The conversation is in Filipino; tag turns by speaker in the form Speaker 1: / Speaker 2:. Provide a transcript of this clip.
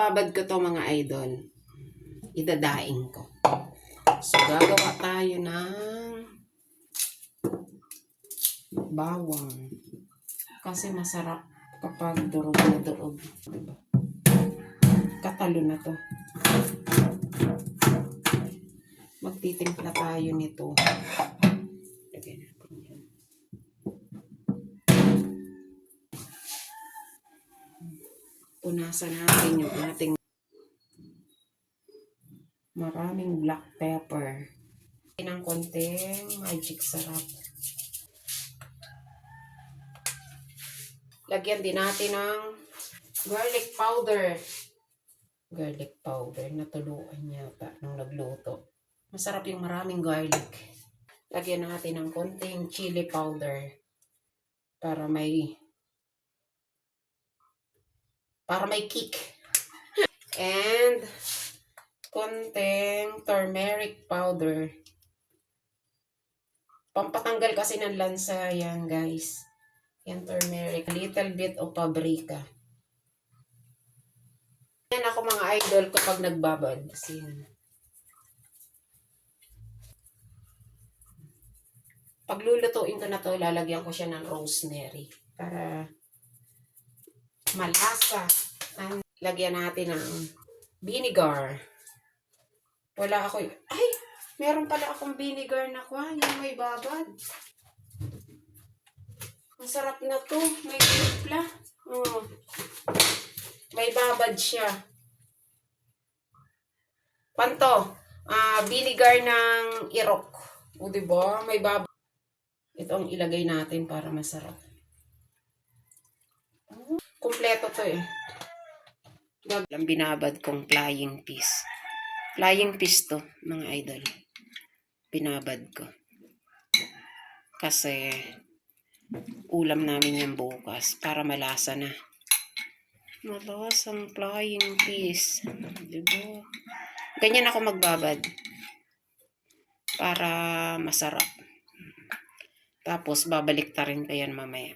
Speaker 1: Babad ko to mga idol. Idadaing ko. So, gagawa tayo ng bawang. Kasi masarap kapag durog na durog. Katalo na to. Magtitimpla tayo nito. Lagyan natin yan. Punasan natin yung ating maraming black pepper. Ng konting magic sarap. Lagyan din natin ng garlic powder. Garlic powder. Natuluan yata nung nagluto. Masarap yung maraming garlic. Lagyan natin ng konting chili powder. Para may kick. And konting turmeric powder. Pampatanggal kasi ng lansa yan, guys. Yan, turmeric. A little bit of paprika. Yan ako mga idol kapag nagbabad. Sin. Pag lulutuin ko na to, lalagyan ko siya ng rosemary. Para malasa. And lagyan natin ng vinegar. Wala ako. Ay! Meron pala akong vinegar na kwa. Yung may babad. Masarap na to. May timpla. Oh. May babad siya. Panto. Vinegar ng irok. O diba? May babad. Ito ang ilagay natin para masarap. Kompleto to eh. Ang binabad kong flying fish. Flying fish to, mga idol. Binabad ko. Kasi ulam namin yan bukas para malasa na. Malasang flying fish. Diba? Ganyan ako magbabad. Para masarap. Tapos babalik ta rin ko yan mamaya.